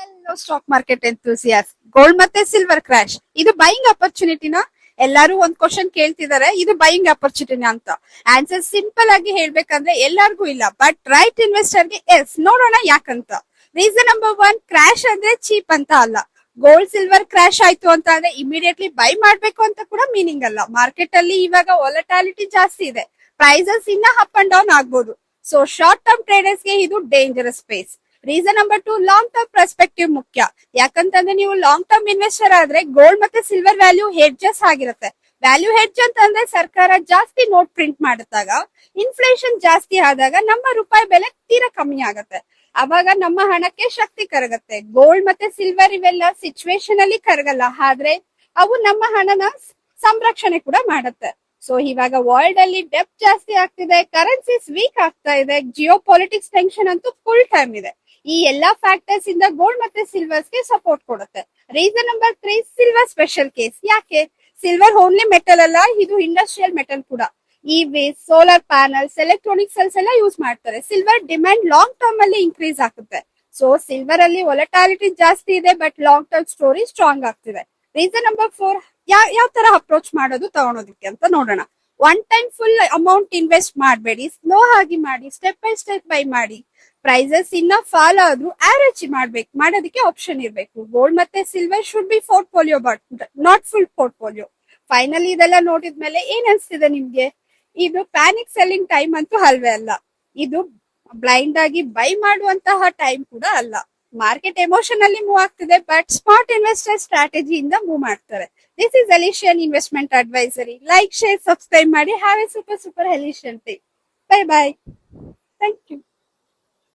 Hello stock market enthusiasts. Gold ಮತ್ತೆ silver crash ಇದು buying ಅಪರ್ಚುನಿಟಿನ? ಎಲ್ಲರೂ ಒಂದ್ ಕ್ವಶನ್ ಕೇಳ್ತಿದಾರೆ, ಇದು ಬೈಯಿಂಗ್ ಅಪರ್ಚುನಿಟಿನ ಅಂತ. ಆನ್ಸರ್ ಸಿಂಪಲ್ ಆಗಿ ಹೇಳ್ಬೇಕಂದ್ರೆ ಎಲ್ಲಾರ್ಗೂ ಇಲ್ಲ, ಬಟ್ ರೈಟ್ ಇನ್ವೆಸ್ಟರ್ಗೆ ಎಸ್. ನೋಡೋಣ ಯಾಕಂತ. ರೀಸನ್ ನಂಬರ್ ಒನ್, ಕ್ರಾಶ್ ಅಂದ್ರೆ ಚೀಪ್ ಅಂತ ಅಲ್ಲ. ಗೋಲ್ಡ್ ಸಿಲ್ವರ್ ಕ್ರಾಶ್ ಆಯ್ತು ಅಂತ ಅಂದ್ರೆ ಇಮಿಡಿಯೇಟ್ಲಿ ಬೈ ಮಾಡ್ಬೇಕು ಅಂತ ಕೂಡ ಮೀನಿಂಗ್ ಅಲ್ಲ. ಮಾರ್ಕೆಟ್ ಅಲ್ಲಿ ಇವಾಗ ವಾಲಟಾಲಿಟಿ ಜಾಸ್ತಿ ಇದೆ, ಪ್ರೈಸಸ್ ಇನ್ನ ಅಪ್ ಅಂಡ್ ಡೌನ್ ಆಗ್ಬೋದು. ಸೊ ಶಾರ್ಟ್ ಟರ್ಮ್ ಟ್ರೇಡರ್ಸ್ ಗೆ ಇದು dangerous space. Reason number two, long term perspective ಮುಖ್ಯ. ಯಾಕಂತಂದ್ರೆ ನೀವು ಲಾಂಗ್ ಟರ್ಮ್ ಇನ್ವೆಸ್ಟರ್ ಆದ್ರೆ ಗೋಲ್ಡ್ ಮತ್ತೆ ಸಿಲ್ವರ್ ವ್ಯಾಲ್ಯೂ ಹೆಡ್ಜಸ್ ಆಗಿರುತ್ತೆ. ವ್ಯಾಲ್ಯೂ ಹೆಡ್ಜ್ ಅಂತಂದ್ರೆ ಸರ್ಕಾರ ಜಾಸ್ತಿ ನೋಟ್ ಪ್ರಿಂಟ್ ಮಾಡಿದಾಗ, ಇನ್ಫ್ಲೇಷನ್ ಜಾಸ್ತಿ ಆದಾಗ ನಮ್ಮ ರೂಪಾಯಿ ಬೆಲೆ ತೀರಾ ಕಮ್ಮಿ ಆಗುತ್ತೆ. ಅವಾಗ ನಮ್ಮ ಹಣಕ್ಕೆ ಶಕ್ತಿ ಕರಗತ್ತೆ. ಗೋಲ್ಡ್ ಮತ್ತೆ ಸಿಲ್ವರ್ ಇವೆಲ್ಲ ಸಿಚುವೇಶನ್ ಅಲ್ಲಿ ಕರಗಲ್ಲ, ಆದ್ರೆ ಅವು ನಮ್ಮ ಹಣನ ಸಂರಕ್ಷಣೆ ಕೂಡ ಮಾಡುತ್ತೆ. ಸೊ ಇವಾಗ ವರ್ಲ್ಡ್ ಅಲ್ಲಿ ಡೆಪ್ ಜಾಸ್ತಿ ಆಗ್ತಿದೆ, ಕರೆನ್ಸೀಸ್ ವೀಕ್ ಆಗ್ತಾ ಇದೆ, ಜಿಯೋ ಪೊಲಿಟಿಕ್ಸ್ ಟೆನ್ಷನ್ ಅಂತೂ ಫುಲ್ ಟೈಮ್ ಇದೆ. ಈ ಎಲ್ಲಾ ಫ್ಯಾಕ್ಟರ್ಸ್ ಇಂದ ಗೋಲ್ಡ್ ಮತ್ತೆ ಸಿಲ್ವರ್ಸ್ ಗೆ ಸಪೋರ್ಟ್ ಕೊಡುತ್ತೆ. Reason number three, silver special case. ಯಾಕೆ? ಸಿಲ್ವರ್ ಓನ್ಲಿ ಮೆಟಲ್ ಅಲ್ಲ, ಇದು ಇಂಡಸ್ಟ್ರಿಯಲ್ ಮೆಟಲ್ ಕೂಡ. EV, solar panels, electronic cells ಎಲ್ಲ ಯೂಸ್ ಮಾಡ್ತಾರೆ. ಸಿಲ್ವರ್ ಡಿಮ್ಯಾಂಡ್ ಲಾಂಗ್ ಟರ್ಮ್ ಅಲ್ಲಿ ಇನ್ಕ್ರೀಸ್ ಆಗುತ್ತೆ. ಸೊ ಸಿಲ್ವರ್ ಅಲ್ಲಿ ವೊಲಟಾಲಿಟಿ ಜಾಸ್ತಿ ಇದೆ, but long term story strong ಆಗ್ತಿದೆ. ರೀಸನ್ ನಂಬರ್ ಫೋರ್, ಯಾವ ತರ ಅಪ್ರೋಚ್ ಮಾಡೋದು ತಗೊಳೋದಕ್ಕೆ ಅಂತ ನೋಡೋಣ. One time full amount invest ಮಾಡಬೇಡಿ, ಸ್ಲೋ ಆಗಿ ಮಾಡಿ, ಸ್ಟೆಪ್ ಬೈ ಸ್ಟೆಪ್ ಬೈ ಮಾಡಿ. ಪ್ರೈಸಸ್ ಇನ್ನ ಫಾಲ್ ಆದ್ರೂ ಆವರೇಜ್ ಮಾಡೋದಕ್ಕೆ ಆಪ್ಷನ್ ಇರಬೇಕು. ಗೋಲ್ಡ್ ಮತ್ತೆ silver should be portfolio but not full portfolio. Finally ಇದೆಲ್ಲ ನೋಡಿದ್ಮೇಲೆ ಏನ್ ಅನ್ಸ್ತಿದೆ ನಿಮ್ಗೆ? ಇದು ಪ್ಯಾನಿಕ್ ಸೆಲ್ಲಿಂಗ್ ಟೈಮ್ ಅಂತೂ ಅಲ್ವೇ ಅಲ್ಲ, ಇದು ಬ್ಲೈಂಡ್ ಆಗಿ ಬೈ ಮಾಡುವಂತಹ ಟೈಮ್ ಕೂಡ ಅಲ್ಲ. ಮಾರ್ಕೆಟ್ ಎಮೋಷನ್ ಅಲ್ಲಿ ಮೂವ್ ಆಗ್ತಿದೆ, ಬಟ್ ಸ್ಮಾರ್ಟ್ ಇನ್ವೆಸ್ಟರ್ ಸ್ಟ್ರಾಟಜಿಯಿಂದ ಮೂವ್ ಮಾಡ್ತಾರೆ. This is Elysian investment advisory. Like, share, subscribe ಮಾಡಿ. Have a super Elysian day. Bye bye. Thank you.